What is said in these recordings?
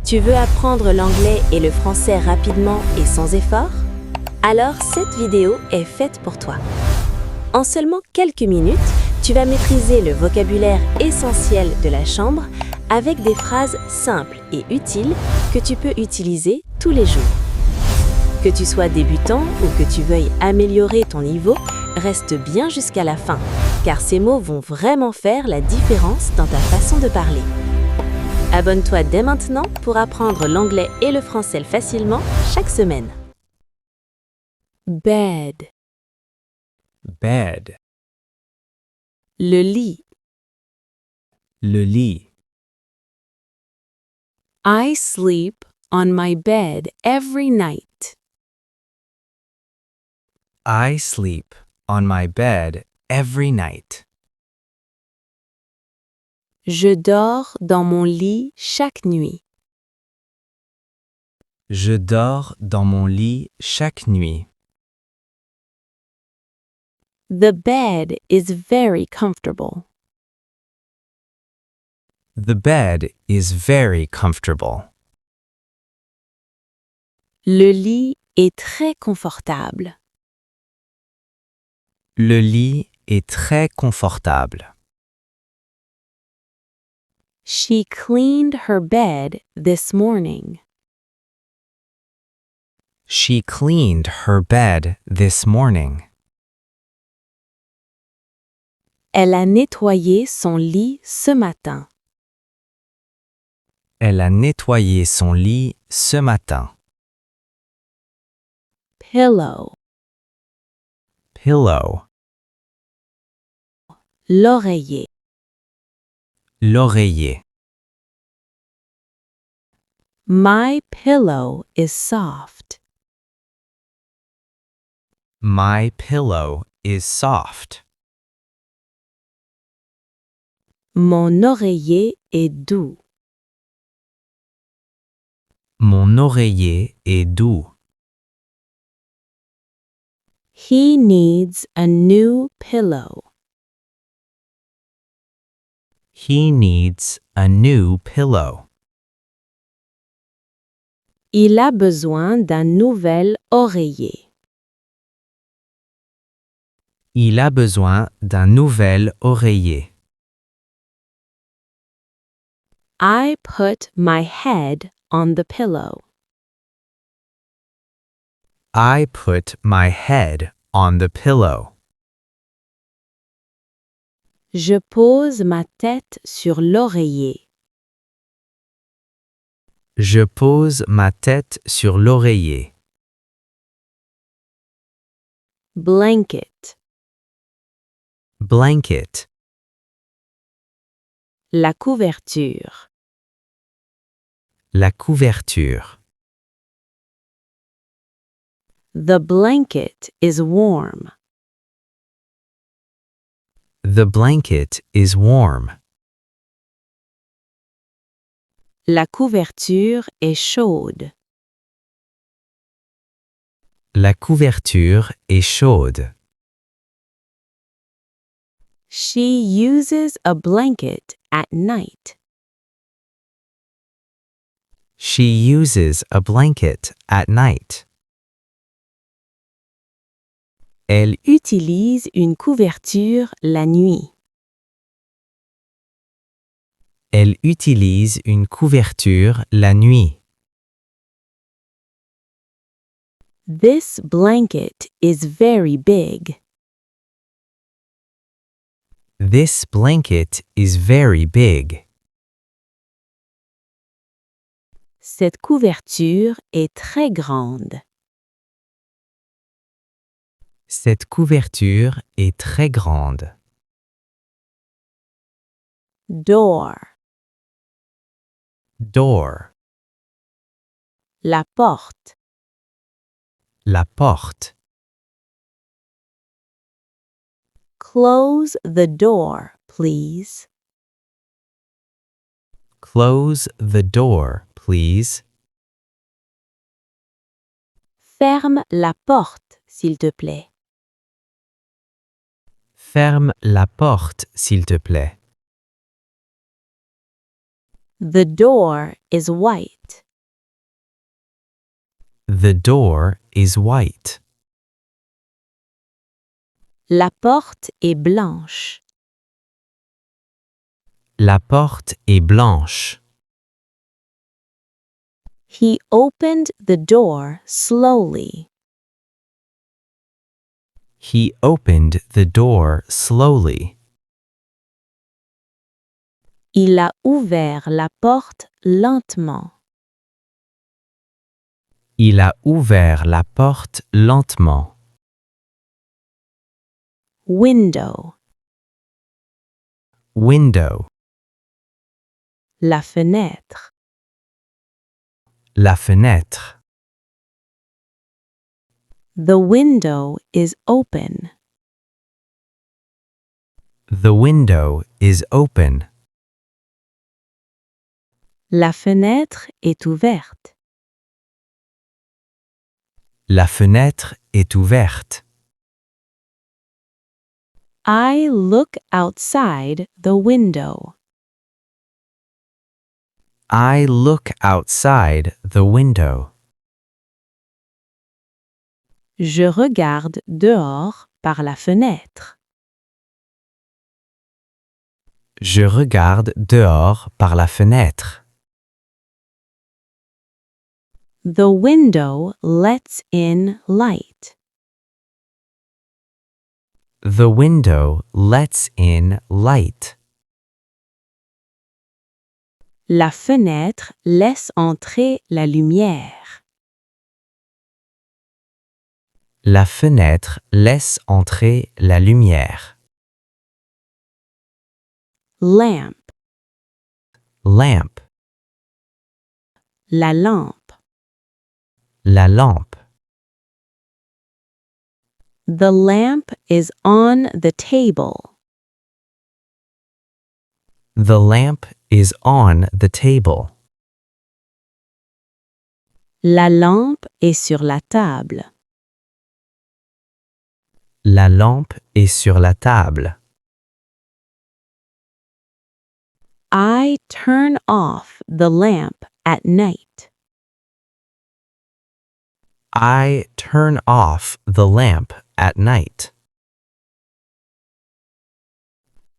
Tu veux apprendre l'anglais et le français rapidement et sans effort? Alors cette vidéo est faite pour toi. En seulement quelques minutes, tu vas maîtriser le vocabulaire essentiel de la chambre avec des phrases simples et utiles que tu peux utiliser tous les jours. Que tu sois débutant ou que tu veuilles améliorer ton niveau, reste bien jusqu'à la fin, car ces mots vont vraiment faire la différence dans ta façon de parler. Abonne-toi dès maintenant pour apprendre l'anglais et le français facilement chaque semaine. Bed, Bed, le lit. le lit. I sleep on my bed every night. I sleep on my bed every night. Je dors dans mon lit chaque nuit. Je dors dans mon lit chaque nuit. The bed is very comfortable. The bed is very comfortable. Le lit est très confortable. Le lit est très confortable. She cleaned her bed this morning. She cleaned her bed this morning. Elle a nettoyé son lit ce matin. Elle a nettoyé son lit ce matin. Pillow, Pillow, l'oreiller. l'oreiller. My pillow is soft. My pillow is soft. Mon oreiller est doux. Mon oreiller est doux. He needs a new pillow. He needs a new pillow. Il a besoin d'un nouvel oreiller. Il a besoin d'un nouvel oreiller. I put my head on the pillow. I put my head on the pillow. Je pose ma tête sur l'oreiller. Je pose ma tête sur l'oreiller. Blanket, Blanket, la couverture. la couverture. The blanket is warm. The blanket is warm. La couverture est chaude. La couverture est chaude. She uses a blanket at night. She uses a blanket at night. Elle utilise une couverture la nuit. Elle utilise une couverture la nuit. This blanket is very big. This blanket is very big. Cette couverture est très grande. Cette couverture est très grande. Door, Door, la porte. la porte. Close the door, please. Close the door, please. Ferme la porte, s'il te plaît. Ferme la porte, s'il te plaît. The door is white. The door is white. La porte est blanche. La porte est blanche. He opened the door slowly. He opened the door slowly. Il a ouvert la porte lentement. Il a ouvert la porte lentement. Window. Window. La fenêtre. La fenêtre. The window is open. The window is open. La fenêtre est ouverte. La fenêtre est ouverte. I look outside the window. I look outside the window. Je regarde dehors par la fenêtre. Je regarde dehors par la fenêtre. The window lets in light. The window lets in light. La fenêtre laisse entrer la lumière. La fenêtre laisse entrer la lumière. Lamp. Lamp. La lampe. La lampe. The lamp is on the table. The lamp is on the table. La lampe est sur la table. La lampe est sur la table. I turn off the lamp at night. I turn off the lamp at night.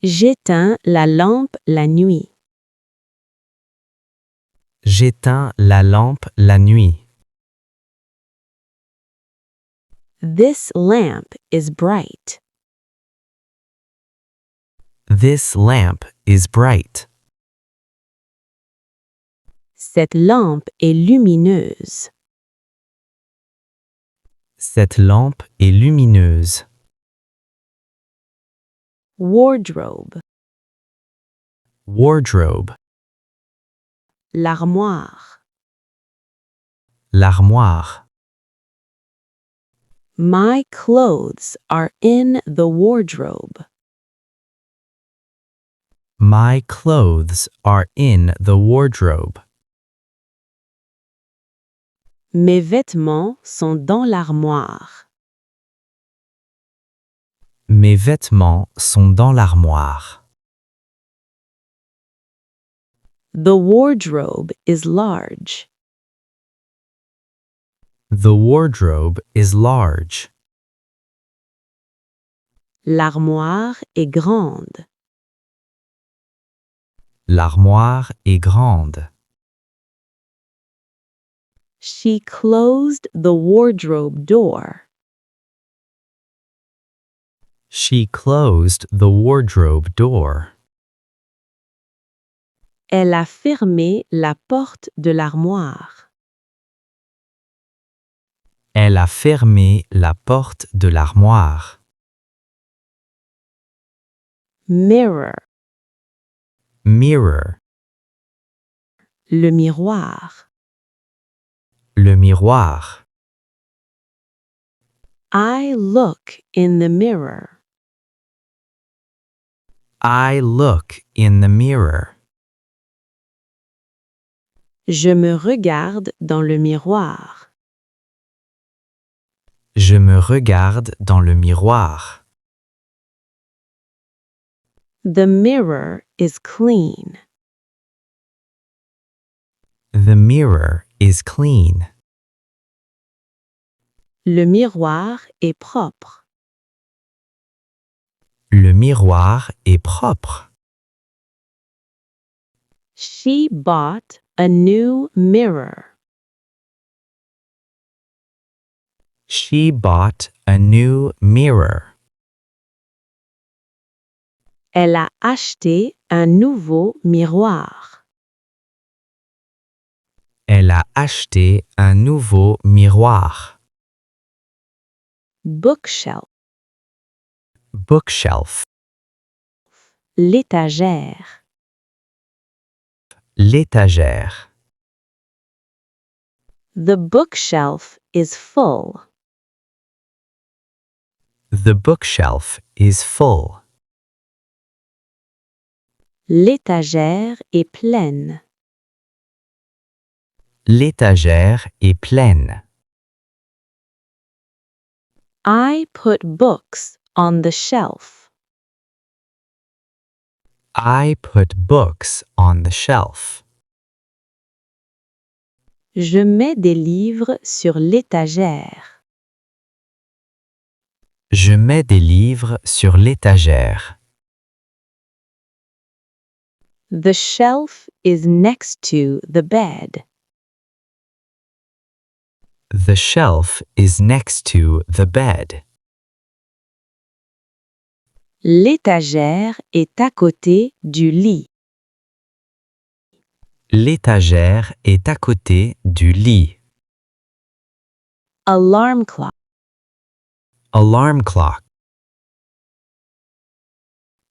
J'éteins la lampe la nuit. J'éteins la lampe la nuit. This lamp is bright. This lamp is bright. Cette lampe est lumineuse. Cette lampe est lumineuse. Wardrobe. Wardrobe. L'armoire. L'armoire. My clothes are in the wardrobe. My clothes are in the wardrobe. Mes vêtements sont dans l'armoire. Mes vêtements sont dans l'armoire. The wardrobe is large. The wardrobe is large. L'armoire est grande. L'armoire est grande. She closed the wardrobe door. She closed the wardrobe door. Elle a fermé la porte de l'armoire. Elle a fermé la porte de l'armoire. Mirror. Mirror. Le miroir. Le miroir. I look in the mirror. I look in the mirror. Je me regarde dans le miroir. Je me regarde dans le miroir. The mirror is clean. The mirror is clean. Le miroir est propre. Le miroir est propre. She bought a new mirror. She bought a new mirror. Elle a acheté un nouveau miroir. Elle a acheté un nouveau miroir. Bookshelf, Bookshelf. l'étagère. L'étagère. The bookshelf is full. The bookshelf is full. L'étagère est pleine. L'étagère est pleine. I put books on the shelf. I put books on the shelf. Je mets des livres sur l'étagère. Je mets des livres sur l'étagère. The shelf is next to the bed. The shelf is next to the bed. L'étagère est à côté du lit. L'étagère est à côté du lit. Alarm clock. Alarm clock.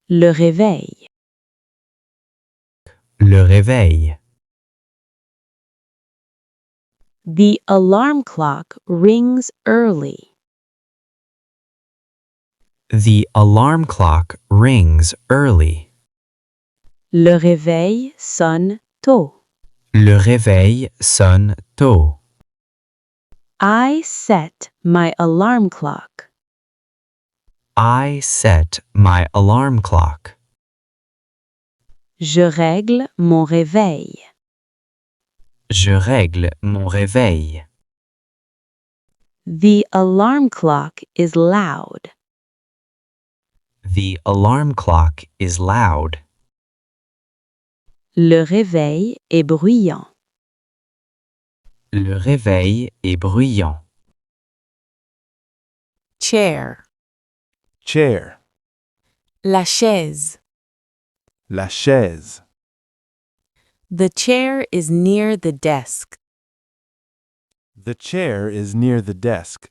Le réveil. Le réveil. The alarm clock rings early. The alarm clock rings early. Le réveil sonne tôt. Le réveil sonne tôt. I set my alarm clock. I set my alarm clock. Je règle mon réveil. Je règle mon réveil. The alarm clock is loud. The alarm clock is loud. Le réveil est bruyant. Le réveil est bruyant. Chair. Chair. La chaise. La chaise. The chair is near the desk. The chair is near the desk.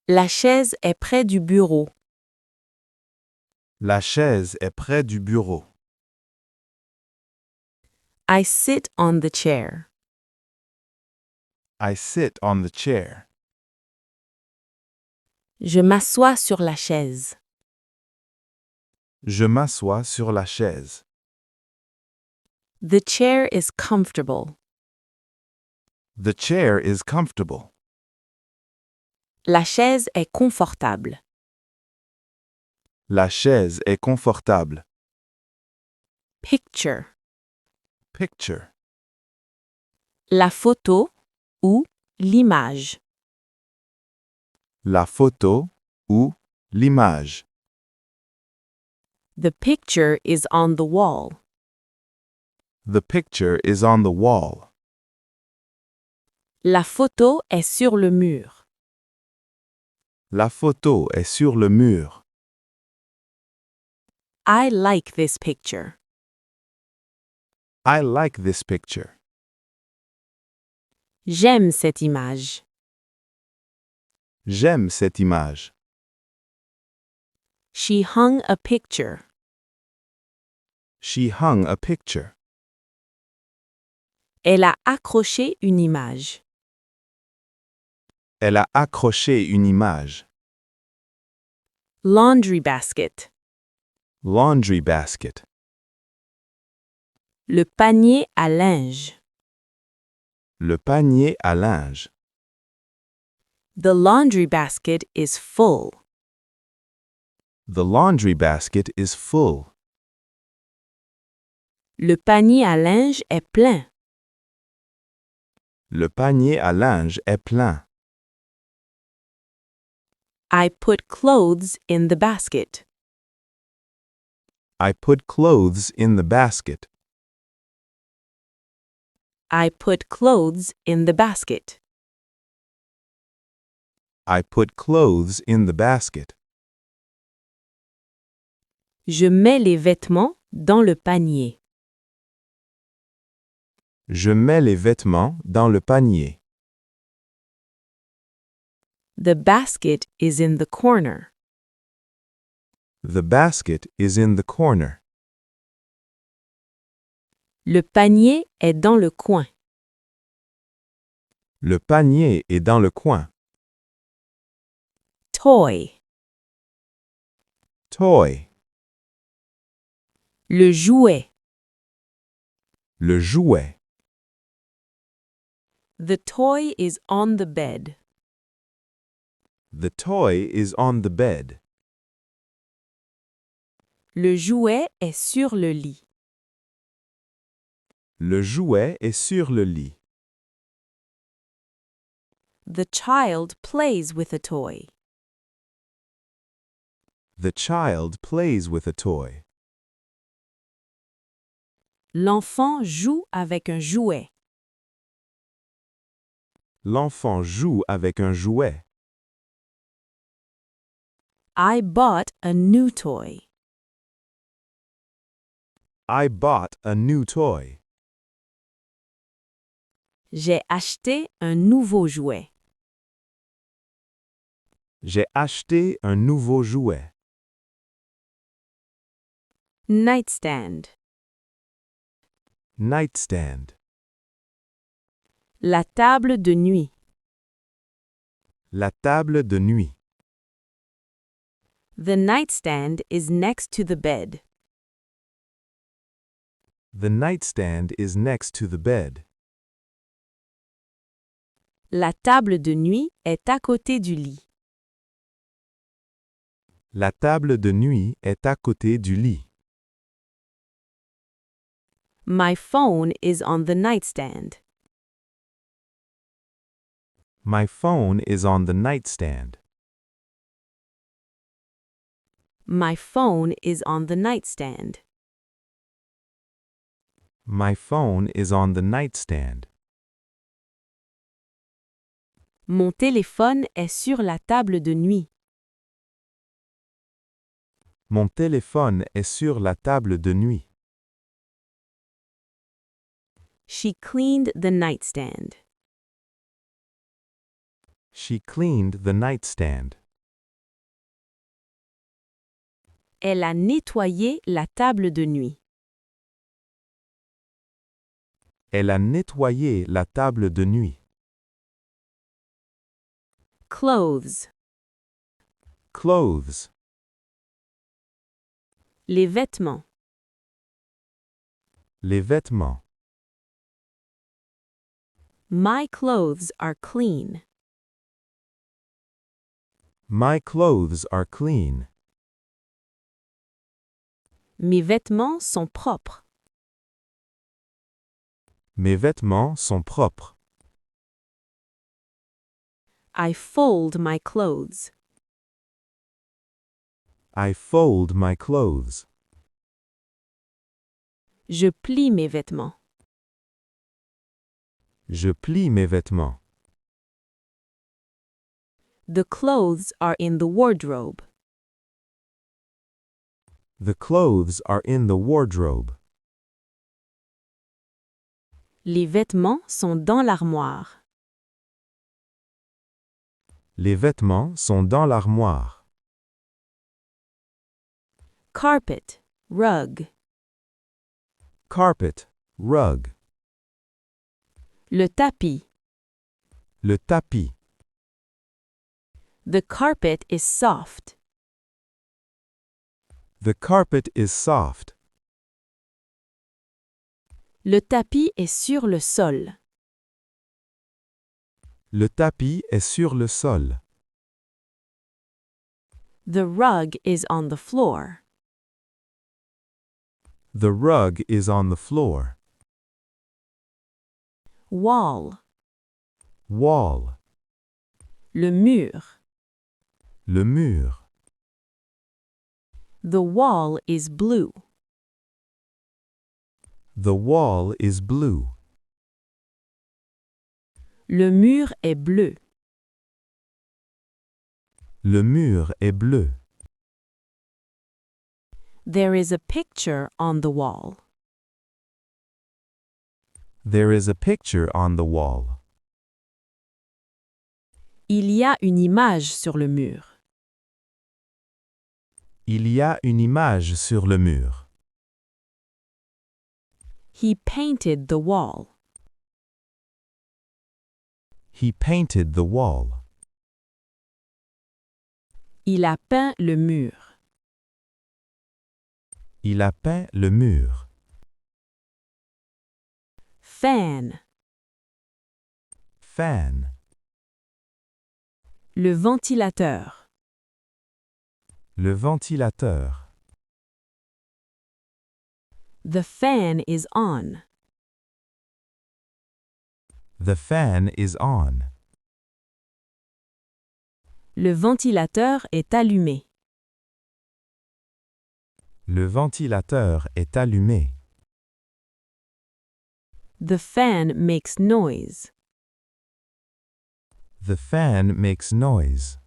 La chaise est près du bureau. La chaise est près du bureau. I sit on the chair. I sit on the chair. Je m'assois sur la chaise. Je m'assois sur la chaise. The chair is comfortable. The chair is comfortable. La chaise est confortable. La chaise est confortable. Picture. Picture. La photo ou l'image. La photo ou l'image. The picture is on the wall. The picture is on the wall. La photo est sur le mur. La photo est sur le mur. I like this picture. I like this picture. J'aime cette image. J'aime cette image. She hung a picture. She hung a picture. Elle a accroché une image. Elle a accroché une image. Laundry basket. Laundry basket. Le panier à linge. Le panier à linge. The laundry basket is full. The laundry basket is full. Le panier à linge est plein. Le panier à linge est plein. I put clothes in the basket. I put clothes in the basket. I put clothes in the basket. I put clothes in the basket. Je mets les vêtements dans le panier. Je mets les vêtements dans le panier. The basket is in the corner. The basket is in the corner. Le panier est dans le coin. Le panier est dans le coin. Toy. Toy. Le jouet. Le jouet. The toy is on the bed. The toy is on the bed. Le jouet est sur le lit. Le jouet est sur le lit. The child plays with a toy. The child plays with a toy. L'enfant joue avec un jouet. L'enfant joue avec un jouet. I bought a new toy. I bought a new toy. J'ai acheté un nouveau jouet. J'ai acheté un nouveau jouet. Nightstand. Nightstand. La table de nuit. La table de nuit. The nightstand is next to the bed. The nightstand is next to the bed. La table de nuit est à côté du lit. La table de nuit est à côté du lit. My phone is on the nightstand. My phone is on the nightstand. My phone is on the nightstand. My phone is on the nightstand. Mon téléphone est sur la table de nuit. Mon téléphone est sur la table de nuit. She cleaned the nightstand. She cleaned the nightstand. Elle a nettoyé la table de nuit. Elle a nettoyé la table de nuit. Clothes. Clothes. Les vêtements. Les vêtements. My clothes are clean. My clothes are clean. Mes vêtements sont propres. Mes vêtements sont propres. I fold my clothes. I fold my clothes. Je plie mes vêtements. Je plie mes vêtements. The clothes are in the wardrobe. The clothes are in the wardrobe. Les vêtements sont dans l'armoire. Les vêtements sont dans l'armoire. Carpet, rug. Carpet, rug. Le tapis. Le tapis. The carpet is soft. The carpet is soft. Le tapis est sur le sol. Le tapis est sur le sol. The rug is on the floor. The rug is on the floor. Wall. Wall. Le mur. Le mur. The wall is blue. The wall is blue. Le mur est bleu. Le mur est bleu. There is a picture on the wall. There is a picture on the wall. Il y a une image sur le mur. Il y a une image sur le mur. He painted the wall. He painted the wall. Il a peint le mur. Il a peint le mur. Fan. Fan. Le ventilateur. Le ventilateur. The fan is on. The fan is on. Le ventilateur est allumé. Le ventilateur est allumé. The fan makes noise. The fan makes noise.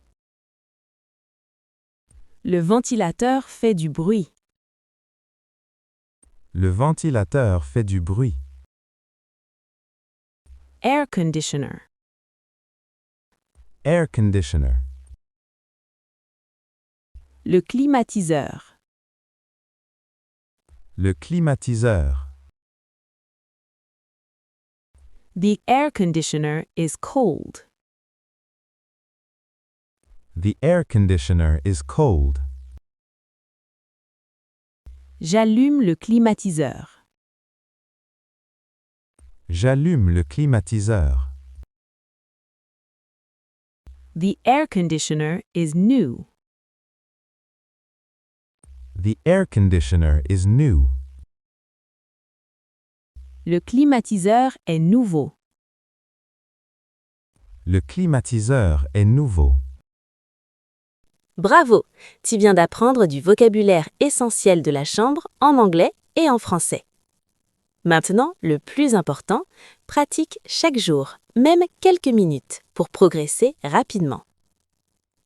Le ventilateur fait du bruit. Le ventilateur fait du bruit. Air conditioner. Air conditioner. Le climatiseur. Le climatiseur. The air conditioner is cold. The air conditioner is cold. J'allume le climatiseur. J'allume le climatiseur. The air conditioner is new. The air conditioner is new. Le climatiseur est nouveau. Le climatiseur est nouveau. Bravo! Tu viens d'apprendre du vocabulaire essentiel de la chambre en anglais et en français. Maintenant, le plus important, pratique chaque jour, même quelques minutes, pour progresser rapidement.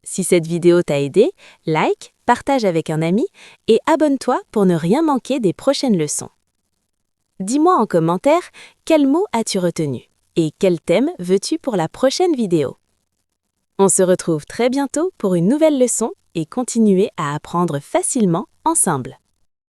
Si cette vidéo t'a aidé, like, partage avec un ami et abonne-toi pour ne rien manquer des prochaines leçons. Dis-moi en commentaire quel mot as-tu retenu et quel thème veux-tu pour la prochaine vidéo. On se retrouve très bientôt pour une nouvelle leçon et continuer à apprendre facilement ensemble.